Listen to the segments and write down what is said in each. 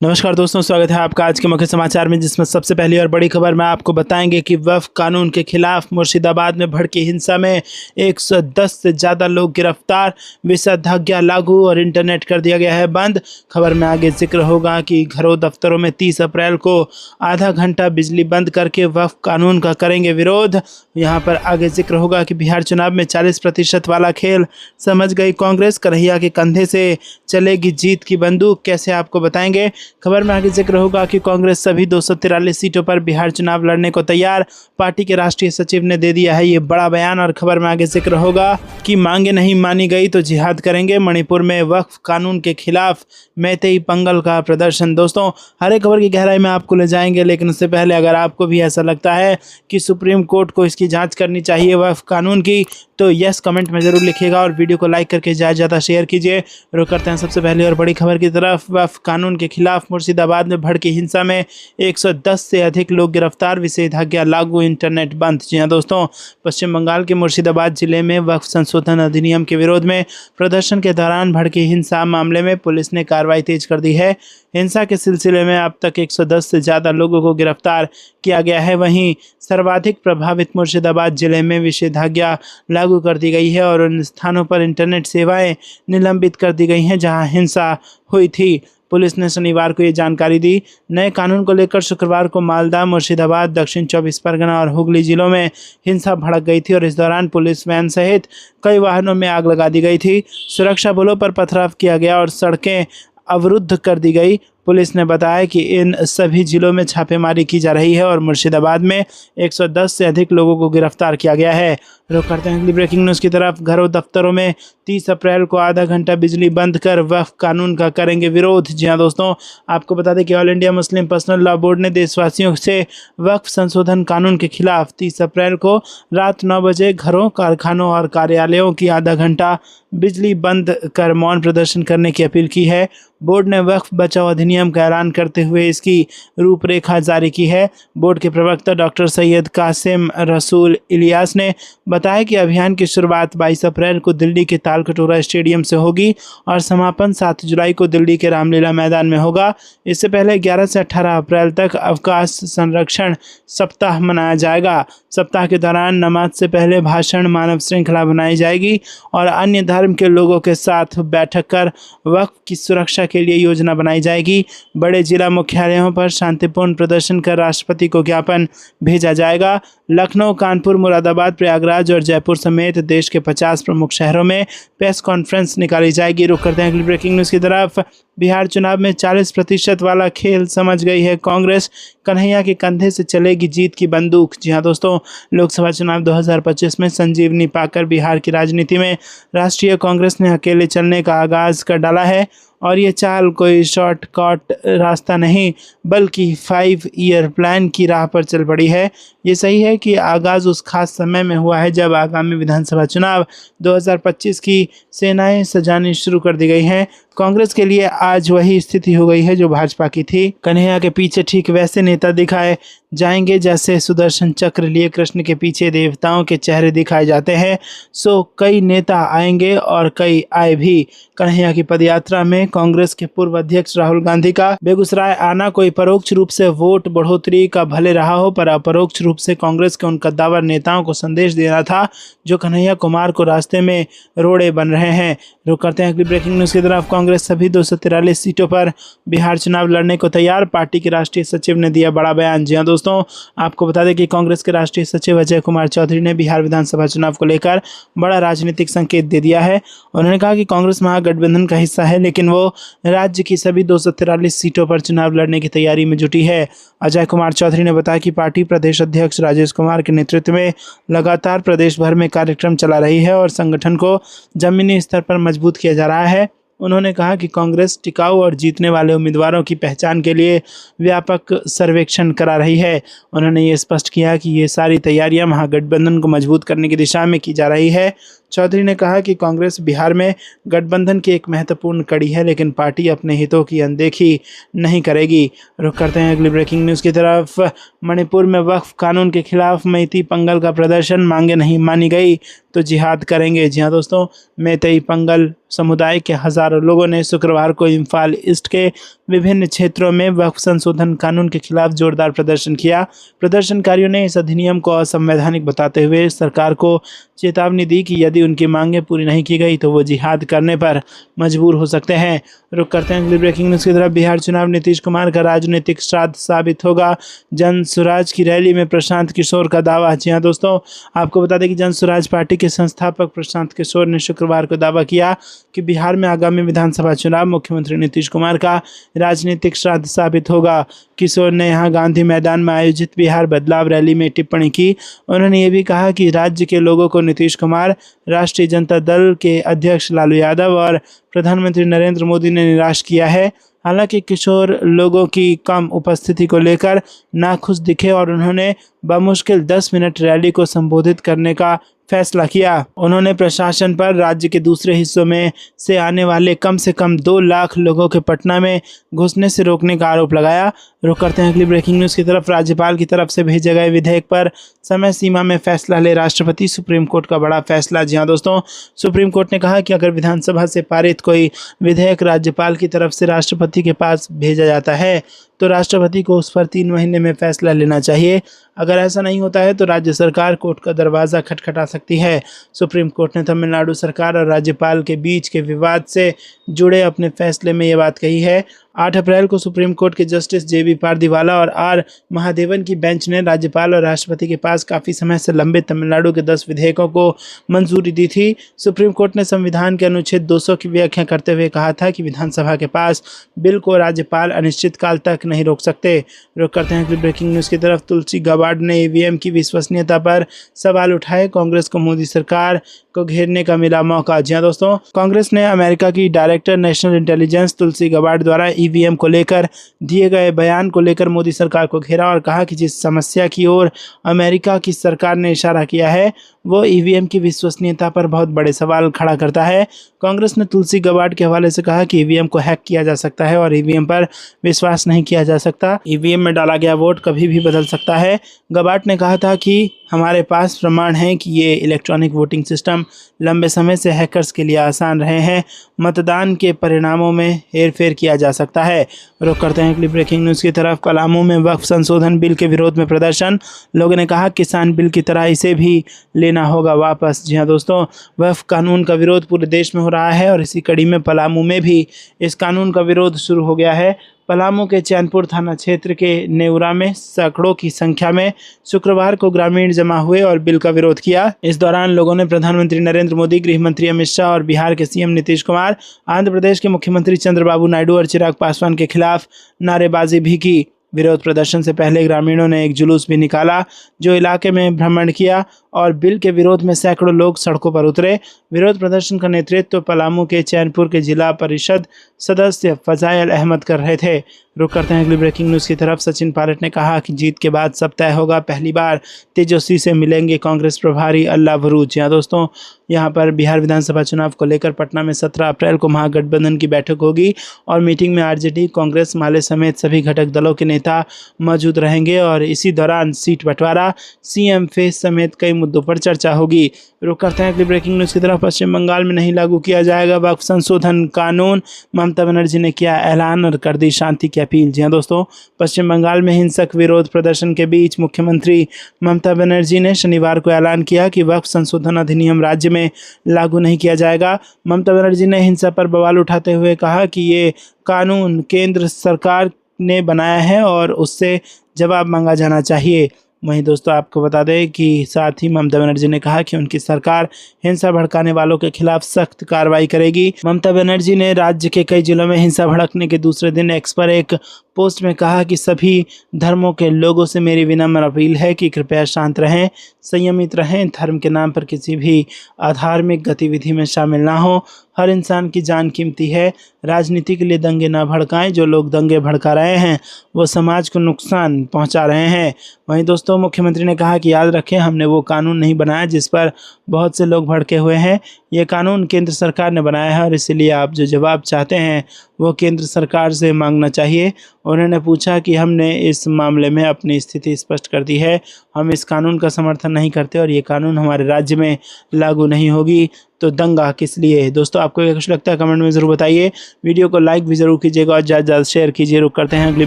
नमस्कार दोस्तों, स्वागत है आपका आज के मुख्य समाचार में, जिसमें सबसे पहली और बड़ी खबर में आपको बताएंगे कि वक्फ कानून के खिलाफ मुर्शिदाबाद में भड़की हिंसा में 110 से ज़्यादा लोग गिरफ्तार, निषेधाज्ञा लागू और इंटरनेट कर दिया गया है बंद। खबर में आगे जिक्र होगा कि घरों दफ्तरों में 30 अप्रैल को आधा घंटा बिजली बंद करके वक्फ कानून का करेंगे विरोध। यहाँ पर आगे जिक्र होगा कि बिहार चुनाव में 40% वाला खेल समझ गई कांग्रेस, कन्हैया के कंधे से चलेगी जीत की बंदूक, कैसे आपको बताएंगे। खबर में आगे जिक्र होगा कि कांग्रेस सभी 243 सीटों पर बिहार चुनाव लड़ने को तैयार, पार्टी के राष्ट्रीय सचिव ने दे दिया है ये बड़ा बयान। और खबर में आगे जिक्र होगा कि मांगे नहीं मानी गई तो जिहाद करेंगे, मणिपुर में वक्फ कानून के खिलाफ मैतेई पंगल का प्रदर्शन। दोस्तों, हर एक खबर की गहराई में आपको ले जाएंगे, लेकिन उससे पहले अगर आपको भी ऐसा लगता है कि सुप्रीम कोर्ट को इसकी जाँच करनी चाहिए वक्फ कानून की, तो यस कमेंट में ज़रूर लिखिएगा और वीडियो को लाइक करके ज़्यादा शेयर कीजिए। रुक करते हैं सबसे पहले और बड़ी खबर की तरफ। वक्फ कानून के खिलाफ मुर्शिदाबाद में भड़की हिंसा में 110 से अधिक लोग गिरफ्तार, निषेधाज्ञा लागू, इंटरनेट बंद। जी हां दोस्तों, पश्चिम बंगाल के मुर्शिदाबाद जिले में वक्फ संशोधन अधिनियम के विरोध में प्रदर्शन के दौरान भड़की हिंसा मामले में पुलिस ने कार्रवाई तेज कर दी है। हिंसा के सिलसिले में अब तक 110 से ज़्यादा लोगों को गिरफ्तार किया गया है। वहीं सर्वाधिक प्रभावित मुर्शिदाबाद जिले में निषेधाज्ञा लागू कर दी गई है और उन स्थानों पर इंटरनेट सेवाएं निलंबित कर दी गई हैं जहां हिंसा हुई थी। पुलिस ने शनिवार को ये जानकारी दी। नए कानून को लेकर शुक्रवार को मालदा, मुर्शिदाबाद, दक्षिण 24 परगना और हुगली जिलों में हिंसा भड़क गई थी और इस दौरान पुलिस वैन सहित कई वाहनों में आग लगा दी गई थी। सुरक्षा बलों पर पथराव किया गया और सड़कें अवरुद्ध कर दी गई। पुलिस ने बताया कि इन सभी जिलों में छापेमारी की जा रही है और मुर्शिदाबाद में 110 से अधिक लोगों को गिरफ्तार किया गया है। रुक करते हैं अगली ब्रेकिंग न्यूज़ की तरफ। घरों दफ्तरों में 30 अप्रैल को आधा घंटा बिजली बंद कर वक्फ कानून का करेंगे विरोध। जी हां दोस्तों, आपको बता दें कि all India Muslim personal law board ने देशवासियों से वक्फ संशोधन कानून के खिलाफ 30 अप्रैल को रात 9 बजे घरों, कारखानों और कार्यालयों की आधा घंटा बिजली बंद कर मौन प्रदर्शन करने की अपील की है। बोर्ड ने वक्फ बचाओ अधिनियम का ऐलान करते हुए इसकी रूपरेखा जारी की है। बोर्ड के प्रवक्ता डॉक्टर सैयद कासिम रसूल इलियास ने बताया कि अभियान की शुरुआत 22 अप्रैल को दिल्ली के तालकटोरा स्टेडियम से होगी और समापन 7 जुलाई को दिल्ली के रामलीला मैदान में होगा। इससे पहले 11 से 18 अप्रैल तक अवकाश संरक्षण सप्ताह मनाया जाएगा। सप्ताह के दौरान नमाज से पहले भाषण, मानव श्रृंखला बनाई जाएगी और अन्य धर्म के लोगों के साथ बैठक कर वक्फ की सुरक्षा के लिए योजना बनाई जाएगी। बड़े जिला मुख्यालयों पर शांतिपूर्ण प्रदर्शन कर राष्ट्रपति को ज्ञापन भेजा जाएगा। लखनऊ, कानपुर, मुरादाबाद, प्रयागराज और जयपुर समेत देश के 50 प्रमुख शहरों में प्रेस कॉन्फ्रेंस निकाली जाएगी। रुक करते हैं अगली ब्रेकिंग न्यूज़ की तरफ। बिहार चुनाव में 40% वाला खेल समझ गई है कांग्रेस, कन्हैया के कंधे से चलेगी जीत की बंदूक। जी हां दोस्तों, लोकसभा चुनाव 2025 में संजीवनी पाकर बिहार की राजनीति में राष्ट्रीय कांग्रेस ने अकेले चलने का आगाज कर डाला है और ये चाल कोई शॉर्टकट रास्ता नहीं बल्कि 5 ईयर प्लान की राह पर चल पड़ी है। ये सही है कि आगाज़ उस खास समय में हुआ है जब आगामी विधानसभा चुनाव 2025 की सेनाएं सजानी शुरू कर दी गई हैं। कांग्रेस के लिए आज वही स्थिति हो गई है जो भाजपा की थी। कन्हैया के पीछे ठीक वैसे नेता दिखाए जाएंगे जैसे सुदर्शन चक्र लिए कृष्ण के पीछे देवताओं के चेहरे दिखाए जाते हैं। सो कई नेता आएंगे और कई आए भी। कन्हैया की पदयात्रा में कांग्रेस के पूर्व अध्यक्ष राहुल गांधी का बेगूसराय आना कोई परोक्ष रूप से वोट बढ़ोतरी का भले रहा हो, पर अपरोक्ष रूप से कांग्रेस के उन कद्दावर नेताओं को संदेश देना था जो कन्हैया कुमार को रास्ते में रोड़े बन रहे हैं। रुक करते हैं अगली ब्रेकिंग न्यूज़ की तरफ। कांग्रेस सभी 243 सीटों पर बिहार चुनाव लड़ने को तैयार, पार्टी के राष्ट्रीय सचिव ने दिया बड़ा बयान। जी हां दोस्तों, आपको बता दें कि कांग्रेस के राष्ट्रीय सचिव अजय कुमार चौधरी ने बिहार विधानसभा चुनाव को लेकर बड़ा राजनीतिक संकेत दे दिया है। उन्होंने कहा कि कांग्रेस महागठबंधन का हिस्सा है, लेकिन वो राज्य की सभी 243 सीटों पर चुनाव लड़ने की तैयारी में जुटी है। अजय कुमार चौधरी ने बताया कि पार्टी प्रदेश अध्यक्ष राजेश कुमार के नेतृत्व में लगातार प्रदेश भर में कार्यक्रम चला रही है और संगठन को जमीनी स्तर पर मजबूत किया जा रहा है। उन्होंने कहा कि कांग्रेस टिकाऊ और जीतने वाले उम्मीदवारों की पहचान के लिए व्यापक सर्वेक्षण करा रही है। उन्होंने ये स्पष्ट किया कि ये सारी तैयारियां महागठबंधन को मजबूत करने की दिशा में की जा रही है। चौधरी ने कहा कि कांग्रेस बिहार में गठबंधन की एक महत्वपूर्ण कड़ी है, लेकिन पार्टी अपने हितों की अनदेखी नहीं करेगी। रुख करते हैं अगली ब्रेकिंग न्यूज़ की तरफ। मणिपुर में वक्फ कानून के खिलाफ मैती पंगल का प्रदर्शन, मांगे नहीं मानी गई तो जिहाद करेंगे। जी हाँ दोस्तों, मैती पंगल समुदाय के हजारों लोगों ने शुक्रवार को इम्फाल ईस्ट के विभिन्न क्षेत्रों में वक्फ संशोधन कानून के खिलाफ जोरदार प्रदर्शन किया। प्रदर्शनकारियों ने इस अधिनियम को असंवैधानिक बताते हुए सरकार को चेतावनी दी कि यदि उनकी मांगें पूरी नहीं की गई तो वो जिहाद करने पर मजबूर हो सकते हैं। रुक करते हैं अगली ब्रेकिंग न्यूज़ की तरफ। बिहार चुनाव नीतीश कुमार का राजनीतिक श्राद्ध साबित होगा, जन सुराज की रैली में प्रशांत किशोर का दावा। जी हाँ दोस्तों, आपको बता दें कि जन सुराज पार्टी के संस्थापक प्रशांत किशोर ने शुक्रवार को दावा किया कि बिहार में आगामी विधानसभा चुनाव मुख्यमंत्री नीतीश कुमार का राजनीतिक श्राद्ध साबित होगा। किशोर ने यहां गांधी मैदान में आयोजित बिहार बदलाव रैली में टिप्पणी की। उन्होंने ये भी कहा कि राज्य के लोगों को नीतीश कुमार, राष्ट्रीय जनता दल के अध्यक्ष लालू यादव और प्रधानमंत्री नरेंद्र मोदी ने निराश किया है। हालांकि किशोर लोगों की कम उपस्थिति को लेकर नाखुश दिखे और उन्होंने बमुश्किल 10 मिनट रैली को संबोधित करने का फैसला किया। उन्होंने प्रशासन पर राज्य के दूसरे हिस्सों में से आने वाले कम से कम 2 लाख लोगों के पटना में घुसने से रोकने का आरोप लगाया। रुक करते हैं अगली ब्रेकिंग न्यूज़ की तरफ। राज्यपाल की तरफ से भेजे गए विधेयक पर समय सीमा में फैसला ले राष्ट्रपति, सुप्रीम कोर्ट का बड़ा फैसला। जी हाँ दोस्तों, सुप्रीम कोर्ट ने कहा कि अगर विधानसभा से पारित कोई विधेयक राज्यपाल की तरफ से राष्ट्रपति के पास भेजा जाता है तो राष्ट्रपति को उस पर 3 महीने में फैसला लेना चाहिए। अगर ऐसा नहीं होता है तो राज्य सरकार कोर्ट का दरवाज़ा खटखटा सकती है। सुप्रीम कोर्ट ने तमिलनाडु सरकार और राज्यपाल के बीच के विवाद से जुड़े अपने फैसले में ये बात कही है। 8 अप्रैल को सुप्रीम कोर्ट के जस्टिस JB पारदीवाला और R महादेवन की बेंच ने राज्यपाल और राष्ट्रपति के पास काफ़ी समय से लंबे तमिलनाडु के 10 विधेयकों को मंजूरी दी थी। सुप्रीम कोर्ट ने संविधान के अनुच्छेद 200 की व्याख्या करते हुए कहा था कि विधानसभा के पास बिल को राज्यपाल अनिश्चित काल तक नहीं रोक सकते। रुक करते हैं अगली ब्रेकिंग न्यूज़ की तरफ। तुलसी गबार्ड ने EVM की विश्वसनीयता पर सवाल उठाए, कांग्रेस को मोदी सरकार को घेरने का मिला मौका। जी हाँ दोस्तों, कांग्रेस ने अमेरिका की डायरेक्टर नेशनल इंटेलिजेंस तुलसी गबार्ड द्वारा EVM को लेकर दिए गए बयान को लेकर मोदी सरकार को घेरा और कहा कि जिस समस्या की ओर अमेरिका की सरकार ने इशारा किया है वो EVM की विश्वसनीयता पर बहुत बड़े सवाल खड़ा करता है। कांग्रेस ने तुलसी गबार्ड के हवाले से कहा कि EVM को हैक किया जा सकता है और EVM पर विश्वास नहीं किया जा सकता। EVM में डाला गया वोट कभी भी बदल सकता है। गबार्ड ने कहा था कि हमारे पास प्रमाण है कि ये इलेक्ट्रॉनिक वोटिंग सिस्टम लंबे समय से हैकर्स के लिए आसान रहे हैं। मतदान के परिणामों में हेरफेर किया जा सकता है। रुक करते हैं अगली ब्रेकिंग न्यूज़ की तरफ। पलामू में वक्फ संशोधन बिल के विरोध में प्रदर्शन, लोगों ने कहा किसान बिल की तरह इसे भी लेना होगा वापस। जी हाँ दोस्तों, वक्फ कानून का विरोध पूरे देश में हो रहा है और इसी कड़ी में पलामू में भी इस कानून का विरोध शुरू हो गया है। पलामू के चैनपुर थाना क्षेत्र के नेउरा में सैकड़ों की संख्या में शुक्रवार को ग्रामीण जमा हुए और बिल का विरोध किया। इस दौरान लोगों ने प्रधानमंत्री नरेंद्र मोदी, गृह मंत्री अमित शाह और बिहार के CM नीतीश कुमार, आंध्र प्रदेश के मुख्यमंत्री चंद्रबाबू नायडू और चिराग पासवान के खिलाफ नारेबाजी भी की। विरोध प्रदर्शन से पहले ग्रामीणों ने एक जुलूस भी निकाला जो इलाके में भ्रमण किया और बिल के विरोध में सैकड़ों लोग सड़कों पर उतरे। विरोध प्रदर्शन का नेतृत्व पलामू के चैनपुर के जिला परिषद सदस्य फजाइल अहमद कर रहे थे। रुक करते हैं अगली ब्रेकिंग न्यूज़ की तरफ। सचिन पायलट ने कहा कि जीत के बाद सब तय होगा, पहली बार तेजस्वी से मिलेंगे कांग्रेस प्रभारी अल्लाह भरूच। यहाँ दोस्तों, यहाँ पर बिहार विधानसभा चुनाव को लेकर पटना में 17 अप्रैल को महागठबंधन की बैठक होगी और मीटिंग में RJD, कांग्रेस, माले समेत सभी घटक दलों के नेता मौजूद रहेंगे और इसी दौरान सीट बंटवारा, CM फेस समेत कई मुद्दों पर चर्चा होगी। रुक करते हैं अगली ब्रेकिंग न्यूज़ की तरफ। पश्चिम बंगाल में नहीं लागू किया जाएगा वक्फ संशोधन कानून, ममता बनर्जी ने किया ऐलान और कर दी शांति की अपील। जी हाँ दोस्तों, पश्चिम बंगाल में हिंसक विरोध प्रदर्शन के बीच मुख्यमंत्री ममता बनर्जी ने शनिवार को ऐलान किया कि वक्फ संशोधन अधिनियम राज्य में लागू नहीं किया जाएगा। ममता बनर्जी ने हिंसा पर बवाल उठाते हुए कहा कि ये कानून केंद्र सरकार ने बनाया है और उससे जवाब मांगा जाना चाहिए। वहीं दोस्तों, आपको बता दें कि साथ ही ममता बनर्जी ने कहा कि उनकी सरकार हिंसा भड़काने वालों के खिलाफ सख्त कार्रवाई करेगी। ममता बनर्जी ने राज्य के कई जिलों में हिंसा भड़कने के दूसरे दिन एक्स पर एक पोस्ट में कहा कि सभी धर्मों के लोगों से मेरी विनम्र अपील है कि कृपया शांत रहें, संयमित रहें, धर्म के नाम पर किसी भी अधार्मिक गतिविधि में शामिल ना हो। हर इंसान की जान कीमती है। राजनीति के लिए दंगे ना भड़काएं। जो लोग दंगे भड़का रहे हैं वो समाज को नुकसान पहुंचा रहे हैं। वहीं दोस्तों, मुख्यमंत्री ने कहा कि याद रखें, हमने वो कानून नहीं बनाया जिस पर बहुत से लोग भड़के हुए हैं। ये कानून केंद्र सरकार ने बनाया है और इसीलिए आप जो जवाब चाहते हैं वो केंद्र सरकार से मांगना चाहिए। उन्होंने पूछा कि हमने इस मामले में अपनी स्थिति स्पष्ट कर दी है। हम इस कानून का समर्थन नहीं करते और ये कानून हमारे राज्य में लागू नहीं होगी, तो दंगा किस लिए। दोस्तों, आपको क्या कुछ लगता है कमेंट में ज़रूर बताइए। वीडियो को लाइक भी ज़रूर कीजिएगा और ज़्यादा से ज़्यादा शेयर कीजिए। रुक करते हैं अगली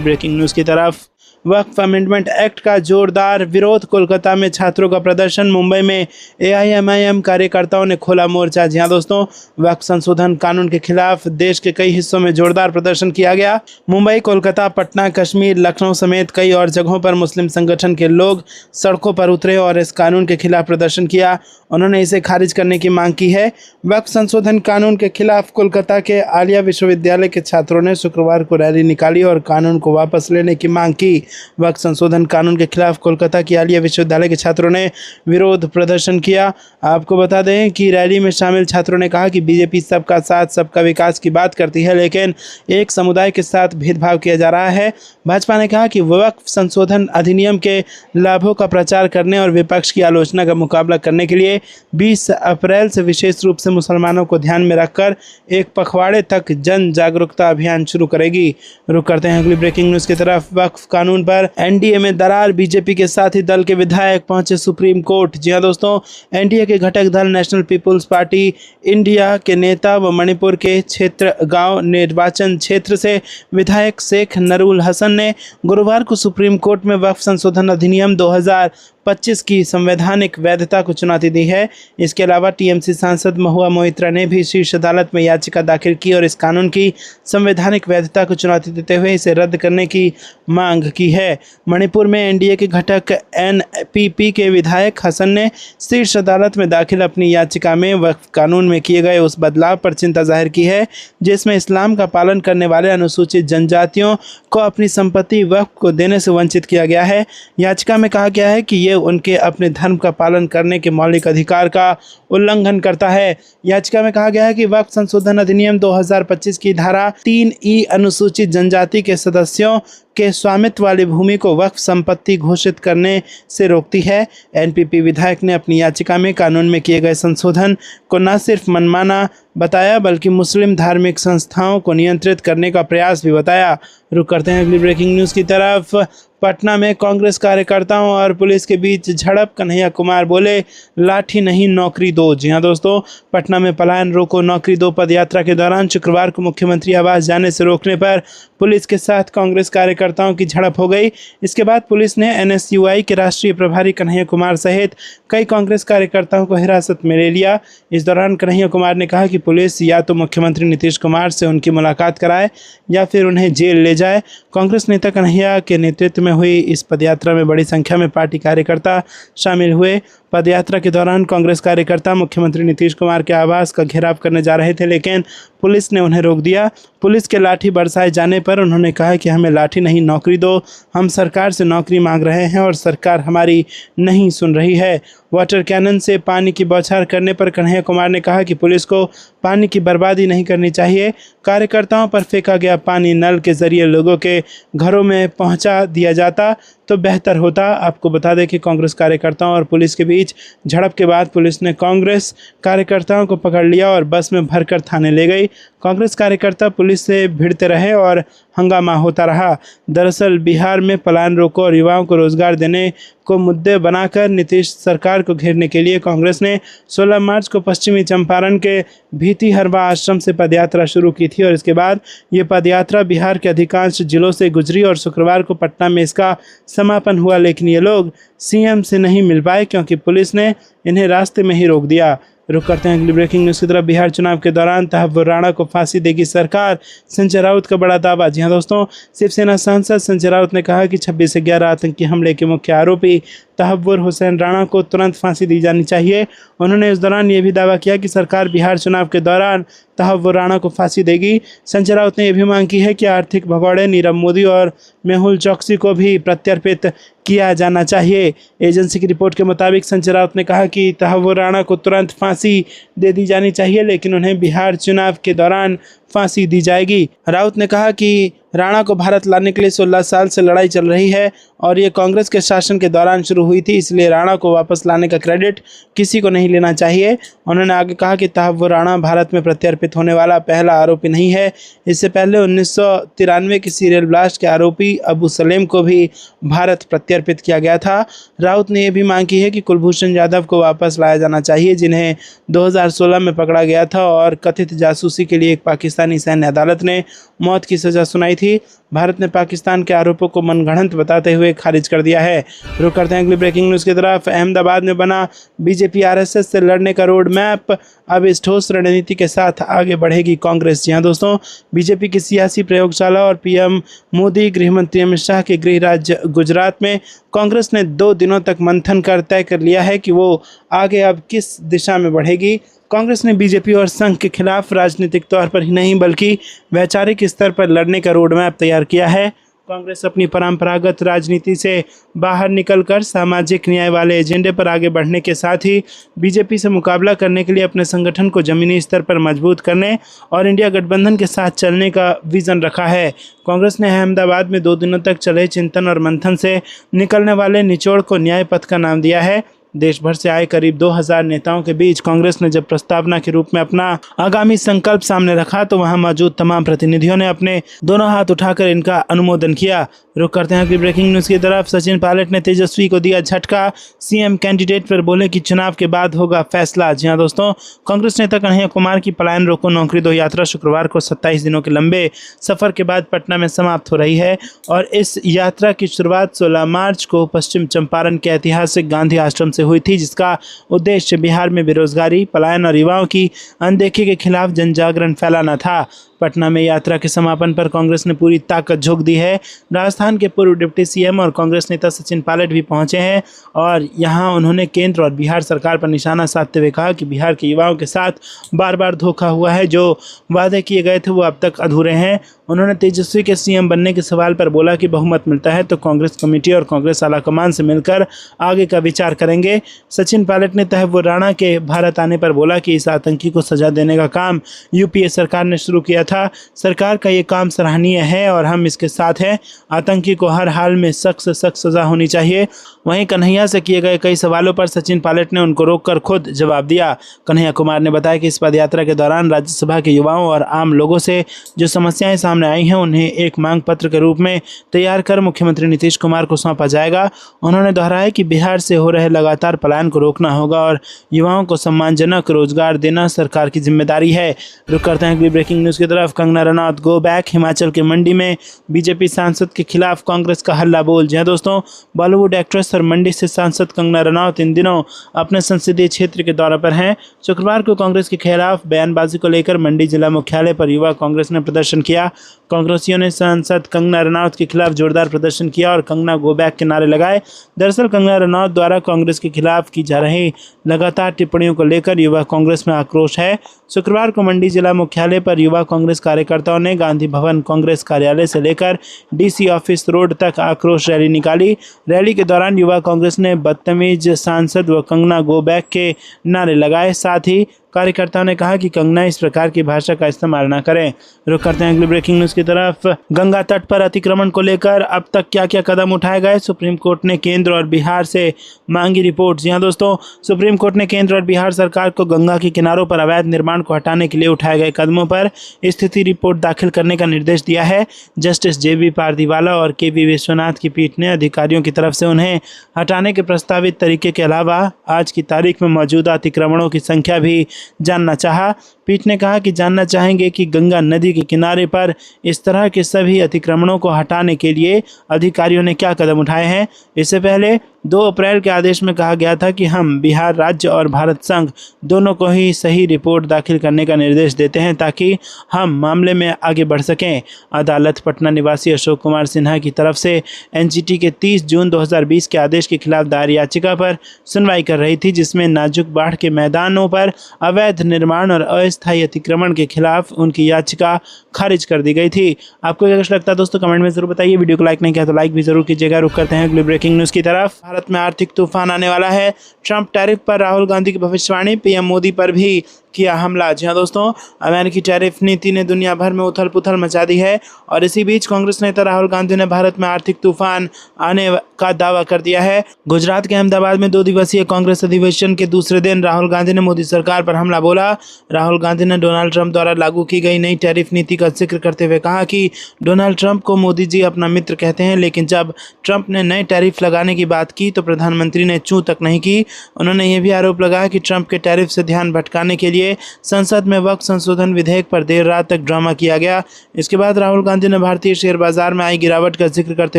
ब्रेकिंग न्यूज़ की तरफ। वक्फ अमेंडमेंट एक्ट का जोरदार विरोध। कोलकाता में छात्रों का प्रदर्शन। मुंबई में एआईएमआईएम कार्यकर्ताओं ने खोला मोर्चा। जी हाँ दोस्तों, वक्फ संशोधन कानून के खिलाफ देश के कई हिस्सों में जोरदार प्रदर्शन किया गया। मुंबई, कोलकाता, पटना, कश्मीर, लखनऊ समेत कई और जगहों पर मुस्लिम संगठन के लोग सड़कों पर उतरे और इस कानून के खिलाफ प्रदर्शन किया। उन्होंने इसे खारिज करने की मांग की है। वक्फ संशोधन कानून के खिलाफ कोलकाता के आलिया विश्वविद्यालय के छात्रों ने शुक्रवार को रैली निकाली और कानून को वापस लेने की मांग की। वक्फ संशोधन कानून के खिलाफ कोलकाता की आलिया विश्वविद्यालय के छात्रों ने विरोध प्रदर्शन किया। आपको बता दें कि रैली में शामिल छात्रों ने कहा कि बीजेपी सबका साथ सबका विकास की बात करती है, लेकिन एक समुदाय के साथ भेदभाव किया जा रहा है। भाजपा ने कहा कि वक्फ संशोधन अधिनियम के लाभों का प्रचार करने और विपक्ष की आलोचना का मुकाबला करने के लिए 20 अप्रैल से विशेष रूप से मुसलमानों को ध्यान में रखकर एक पखवाड़े तक जन जागरूकता अभियान शुरू करेगी। रुक करते हैं अगली ब्रेकिंग न्यूज़ की तरफ। वक्फ कानून पर एनडीए में दरार। बीजेपी के साथ ही दल के विधायक पहुंचे सुप्रीम कोर्ट। जी हां दोस्तों, एनडीए के घटक दल नेशनल पीपुल्स पार्टी इंडिया के नेता व मणिपुर के क्षेत्र गांव निर्वाचन क्षेत्र से विधायक शेख नरूल हसन ने गुरुवार को सुप्रीम कोर्ट में वक्फ संशोधन अधिनियम 2025 की संवैधानिक वैधता को चुनौती दी है। इसके अलावा टीएमसी सांसद महुआ मोइत्रा ने भी शीर्ष अदालत में याचिका दाखिल की और इस कानून की संवैधानिक वैधता को चुनौती देते हुए इसे रद्द करने की मांग की है। मणिपुर में एनडीए के घटक एनपीपी के विधायक हसन ने शीर्ष अदालत में दाखिल अपनी याचिका में वक्फ कानून में किए गए उस बदलाव पर चिंता जाहिर की है जिसमें इस्लाम का पालन करने वाले अनुसूचित जनजातियों को अपनी संपत्ति वक्फ को देने से वंचित किया गया है। याचिका में कहा गया है कि ये उनके अपने धर्म का पालन करने के मौलिक अधिकार का उल्लंघन करता है। याचिका में कहा गया है कि वक्फ संशोधन अधिनियम 2025 की धारा 3E अनुसूचित जनजाति के सदस्यों के स्वामित्व वाली भूमि को वक्फ संपत्ति घोषित करने से रोकती है। एनपीपी विधायक ने अपनी याचिका में कानून में किए गए संशोधन को न सिर्फ मनमाना बताया बल्कि मुस्लिम धार्मिक संस्थाओं को नियंत्रित करने का प्रयास भी बताया। रुक करते हैं अगली ब्रेकिंग न्यूज़ की तरफ। पटना में कांग्रेस कार्यकर्ताओं और पुलिस के बीच झड़प। कन्हैया कुमार बोले, लाठी नहीं नौकरी दो। जी हां दोस्तों, पटना में पलायन रोको नौकरी दो पदयात्रा के दौरान शुक्रवार को मुख्यमंत्री आवास जाने से रोकने पर पुलिस के साथ कांग्रेस कार्यकर्ताओं की झड़प हो गई। इसके बाद पुलिस ने एनएसयूआई के राष्ट्रीय प्रभारी कन्हैया कुमार सहित कई कांग्रेस कार्यकर्ताओं को हिरासत में ले लिया। इस दौरान कन्हैया कुमार ने कहा कि पुलिस या तो मुख्यमंत्री नीतीश कुमार से उनकी मुलाकात कराए या फिर उन्हें जेल ले जाए। कांग्रेस नेता कन्हैया के नेतृत्व में हुई इस पदयात्रा में बड़ी संख्या में पार्टी कार्यकर्ता शामिल हुए। पदयात्रा के दौरान कांग्रेस कार्यकर्ता मुख्यमंत्री नीतीश कुमार के आवास का घेराव करने जा रहे थे, लेकिन पुलिस ने उन्हें रोक दिया। पुलिस के लाठी बरसाए जाने पर उन्होंने कहा कि हमें लाठी नहीं नौकरी दो, हम सरकार से नौकरी मांग रहे हैं और सरकार हमारी नहीं सुन रही है। वाटर कैनन से पानी की बौछार करने पर कन्हैया कुमार ने कहा कि पुलिस को पानी की बर्बादी नहीं करनी चाहिए। कार्यकर्ताओं पर फेंका गया पानी नल के जरिए लोगों के घरों में पहुंचा दिया जाता तो बेहतर होता। आपको बता दें कि कांग्रेस कार्यकर्ताओं और पुलिस के बीच झड़प के बाद पुलिस ने कांग्रेस कार्यकर्ताओं को पकड़ लिया और बस में भरकर थाने ले गई। कांग्रेस कार्यकर्ता पुलिस से भिड़ते रहे और हंगामा होता रहा। दरअसल बिहार में पलायन रोको और युवाओं को रोजगार देने को मुद्दे बनाकर नीतीश सरकार को घेरने के लिए कांग्रेस ने 16 मार्च को पश्चिमी चंपारण के भीतिहरवा आश्रम से पदयात्रा शुरू की थी और इसके बाद ये पदयात्रा बिहार के अधिकांश जिलों से गुजरी और शुक्रवार को पटना में इसका समापन हुआ। लेकिन ये लोग सीएम से नहीं मिल पाए क्योंकि पुलिस ने इन्हें रास्ते में ही रोक दिया। रुक करते हैं अगली ब्रेकिंग न्यूज़ की तरफ। बिहार चुनाव के दौरान तहव्वुर राणा को फांसी देगी सरकार, संजय राउत का बड़ा दावा। जी हाँ दोस्तों, शिवसेना सांसद संजय राउत ने कहा कि 26/11 आतंकी हमले के मुख्य आरोपी तहव्वुर हुसैन राणा को तुरंत फांसी दी जानी चाहिए। उन्होंने इस दौरान ये भी दावा किया कि सरकार बिहार चुनाव के दौरान तहव्वुर राणा को फांसी देगी। संजय राउत ने यह भी मांग की है कि आर्थिक भगौड़े नीरव मोदी और मेहुल चौकसी को भी प्रत्यर्पित किया जाना चाहिए। एजेंसी की रिपोर्ट के मुताबिक संजय राउत ने कहा कि तहव्वुर राणा को तुरंत फांसी दे दी जानी चाहिए, लेकिन उन्हें बिहार चुनाव के दौरान फांसी दी जाएगी। राउत ने कहा कि राणा को भारत लाने के लिए 16 साल से लड़ाई चल रही है और ये कांग्रेस के शासन के दौरान शुरू हुई थी, इसलिए राणा को वापस लाने का क्रेडिट किसी को नहीं लेना चाहिए। उन्होंने आगे कहा कि तहव्वुर राणा भारत में प्रत्यर्पित होने वाला पहला आरोपी नहीं है। इससे पहले 1993 की सीरियल ब्लास्ट के आरोपी अबू सलेम को भी भारत प्रत्यर्पित किया गया था। राउत ने यह भी मांग की है कि कुलभूषण जाधव को वापस लाया जाना चाहिए, जिन्हें 2016 में पकड़ा गया था और कथित जासूसी के लिए एक पाकिस्तानी सैन्य अदालत ने मौत की सजा सुनाई थी। भारत ने पाकिस्तान के आरोपों को मनगढ़ंत बताते हुए खारिज कर दिया है। रुक करते हैं अगली ब्रेकिंग न्यूज़ की तरफ। अहमदाबाद में बना बीजेपी आरएसएस से लड़ने का रोड मैप, अब इस ठोस रणनीति के साथ आगे बढ़ेगी कांग्रेस। जी हाँ दोस्तों, बीजेपी की सियासी प्रयोगशाला और पीएम मोदी, गृहमंत्री अमित शाह के गृह राज्य गुजरात में कांग्रेस ने 2 दिनों तक मंथन कर तय कर लिया है कि वो आगे अब किस दिशा में बढ़ेगी। कांग्रेस ने बीजेपी और संघ के खिलाफ राजनीतिक तौर पर ही नहीं बल्कि वैचारिक स्तर पर लड़ने का रोड मैप तैयार किया है। कांग्रेस अपनी परंपरागत राजनीति से बाहर निकलकर सामाजिक न्याय वाले एजेंडे पर आगे बढ़ने के साथ ही बीजेपी से मुकाबला करने के लिए अपने संगठन को जमीनी स्तर पर मजबूत करने और इंडिया गठबंधन के साथ चलने का विजन रखा है। कांग्रेस ने अहमदाबाद में 2 दिनों तक चले चिंतन और मंथन से निकलने वाले निचोड़ को न्याय पथ का नाम दिया है। देश भर से आए करीब 2000 नेताओं के बीच कांग्रेस ने जब प्रस्तावना के रूप में अपना आगामी संकल्प सामने रखा तो वहां मौजूद तमाम प्रतिनिधियों ने अपने दोनों हाथ उठाकर इनका अनुमोदन किया। रुक करते हैं कि ब्रेकिंग न्यूज़ की तरफ। सचिन पायलट ने तेजस्वी को दिया झटका, सीएम कैंडिडेट पर बोले कि चुनाव के बाद होगा फैसला। जी हाँ दोस्तों, कांग्रेस नेता कन्हैया कुमार की पलायन रोको नौकरी दो यात्रा शुक्रवार को 27 दिनों के लंबे सफर के बाद पटना में समाप्त हो रही है और इस यात्रा की शुरुआत 16 मार्च को पश्चिम चंपारण के ऐतिहासिक गांधी आश्रम से हुई थी, जिसका उद्देश्य बिहार में बेरोजगारी, पलायन और युवाओं की अनदेखी के खिलाफ जनजागरण फैलाना था। पटना में यात्रा के समापन पर कांग्रेस ने पूरी ताकत झोंक दी है। राजस्थान के पूर्व डिप्टी सीएम और कांग्रेस नेता सचिन पायलट भी पहुंचे हैं और यहां उन्होंने केंद्र और बिहार सरकार पर निशाना साधते हुए कहा कि बिहार के युवाओं के साथ बार बार धोखा हुआ है, जो वादे किए गए थे वो अब तक अधूरे हैं। उन्होंने तेजस्वी के सीएम बनने के सवाल पर बोला कि बहुमत मिलता है तो कांग्रेस कमेटी और कांग्रेस आलाकमान से मिलकर आगे का विचार करेंगे। सचिन पायलट ने तहव्वुर राणा के भारत आने पर बोला कि इस आतंकी को सजा देने का काम यूपीए सरकार ने शुरू किया था। सरकार का ये काम सराहनीय है और हम इसके साथ हैं। आतंकी को हर हाल में सख्त से सख्त सजा होनी चाहिए। वहीं कन्हैया से किए गए कई सवालों पर सचिन पायलट ने उनको रोककर खुद जवाब दिया। कन्हैया कुमार ने बताया कि इस पदयात्रा के दौरान राज्यसभा के युवाओं और आम लोगों से जो समस्याएं सामने आई हैं उन्हें एक मांग पत्र के रूप में तैयार कर मुख्यमंत्री नीतीश कुमार को सौंपा जाएगा। उन्होंने दोहराया कि बिहार से हो रहे लगातार पलायन को रोकना होगा और युवाओं को सम्मानजनक रोजगार देना सरकार की जिम्मेदारी है। रुक करते हैं अगली ब्रेकिंग न्यूज़ की तरफ। कंगना रनौत गो बैक, हिमाचल के मंडी में बीजेपी सांसद के खिलाफ कांग्रेस का हल्ला बोल। जी दोस्तों, बॉलीवुड एक्ट्रेस और मंडी से सांसद कंगना रनौत इन दिनों अपने संसदीय क्षेत्र के दौरे पर हैं। शुक्रवार को कांग्रेस के खिलाफ बयानबाजी को लेकर मंडी जिला मुख्यालय पर युवा कांग्रेस ने प्रदर्शन किया। कांग्रेसियों ने सांसद कंगना रनौत के खिलाफ जोरदार प्रदर्शन किया और कंगना गो बैक के नारे लगाए। दरअसल कंगना रनौत द्वारा कांग्रेस के खिलाफ की जा रही लगातार टिप्पणियों को लेकर युवा कांग्रेस में आक्रोश है। शुक्रवार को मंडी जिला मुख्यालय पर युवा कांग्रेस कार्यकर्ताओं ने गांधी भवन कांग्रेस कार्यालय से लेकर डीसी ऑफिस रोड तक आक्रोश रैली निकाली। रैली के दौरान युवा कांग्रेस ने बदतमीज सांसद व कंगना गो बैक के नारे लगाए। साथ ही कार्यकर्ताओं ने कहा कि कंगना इस प्रकार की भाषा का इस्तेमाल न करें। रुक करते हैं अगली ब्रेकिंग न्यूज़ की तरफ। गंगा तट पर अतिक्रमण को लेकर अब तक क्या क्या कदम उठाए गए, सुप्रीम कोर्ट ने केंद्र और बिहार से मांगी रिपोर्ट। जी हाँ दोस्तों, सुप्रीम कोर्ट ने केंद्र और बिहार सरकार को गंगा के किनारों पर अवैध निर्माण को हटाने के लिए उठाए गए कदमों पर स्थिति रिपोर्ट दाखिल करने का निर्देश दिया है। जस्टिस JB पारदीवाला और KV विश्वनाथ की पीठ ने अधिकारियों की तरफ से उन्हें हटाने के प्रस्तावित तरीके के अलावा आज की तारीख में मौजूदा अतिक्रमणों की संख्या भी जानना चाहा। पीठ ने कहा कि जानना चाहेंगे कि गंगा नदी के किनारे पर इस तरह के सभी अतिक्रमणों को हटाने के लिए अधिकारियों ने क्या कदम उठाए हैं। इससे पहले 2 अप्रैल के आदेश में कहा गया था कि हम बिहार राज्य और भारत संघ दोनों को ही सही रिपोर्ट दाखिल करने का निर्देश देते हैं ताकि हम मामले में आगे बढ़ सकें। अदालत पटना निवासी अशोक कुमार सिन्हा की तरफ से एनजीटी के 30 जून 2020 के आदेश के खिलाफ दायर याचिका पर सुनवाई कर रही थी, जिसमें नाजुक बाढ़ के मैदानों पर अवैध निर्माण और अस्थायी अतिक्रमण के खिलाफ उनकी याचिका खारिज कर दी गई थी। आपको क्या कुछ लगता है दोस्तों, कमेंट में जरूर बताइए। वीडियो को लाइक नहीं किया तो लाइक भी जरूर कीजिएगा। रुक करते हैं अगली ब्रेकिंग न्यूज़ की तरफ। भारत में आर्थिक तूफान आने वाला है। ट्रंप टैरिफ पर राहुल गांधी की भविष्यवाणी, पीएम मोदी पर भी किया हमला। जी हाँ दोस्तों, अमेरिकी टैरिफ नीति ने दुनिया भर में उथल पुथल मचा दी है और इसी बीच कांग्रेस नेता राहुल गांधी ने भारत में आर्थिक तूफान आने का दावा कर दिया है। गुजरात के अहमदाबाद में 2 दिवसीय कांग्रेस अधिवेशन के दूसरे दिन राहुल गांधी ने मोदी सरकार पर हमला बोला। राहुल गांधी ने डोनाल्ड ट्रंप द्वारा लागू की गई नई टैरिफ नीति का जिक्र करते हुए कहा कि डोनाल्ड ट्रंप को मोदी जी अपना मित्र कहते हैं, लेकिन जब ट्रंप ने नए टैरिफ लगाने की बात की तो प्रधानमंत्री ने चूं तक नहीं की। उन्होंने यह भी आरोप लगाया कि ट्रंप के टैरिफ से ध्यान भटकाने के लिए संसद में वक्त संशोधन विधेयक पर देर रात तक ड्रामा किया गया। इसके बाद राहुल गांधी ने भारतीय शेयर बाजार में आई गिरावट का जिक्र करते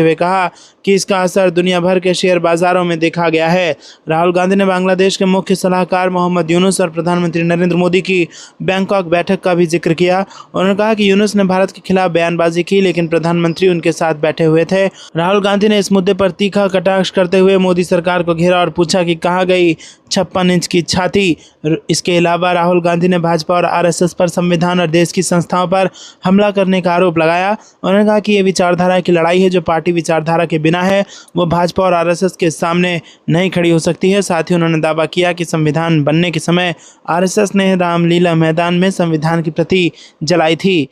हुए कहा कि इसका असर दुनिया भर के शेयर बाजारों में देखा गया है। राहुल गांधी ने बांग्लादेश के मुख्य सलाहकार मोहम्मद यूनुस और प्रधानमंत्री नरेंद्र मोदी की बैंकॉक बैठक का भी जिक्र किया। उन्होंने कहा कि यूनुस ने भारत के खिलाफ बयानबाजी की, लेकिन प्रधानमंत्री उनके साथ बैठे हुए थे। राहुल गांधी ने इस मुद्दे पर तीखा कटाक्ष करते हुए मोदी सरकार को घेरा और पूछा कि कहाँ गई 56 इंच की छाती। इसके अलावा राहुल गांधी ने भाजपा और आरएसएस पर संविधान और देश की संस्थाओं पर हमला करने का आरोप लगाया। उन्होंने कहा कि ये विचारधारा की लड़ाई है जो पार्टी विचारधारा के बिना है वो भाजपा और आरएसएस के सामने नहीं खड़ी हो सकती है। साथ ही उन्होंने दावा किया कि संविधान बनने के समय आरएसएस ने रामलीला मैदान में संविधान की प्रति जलाई थी।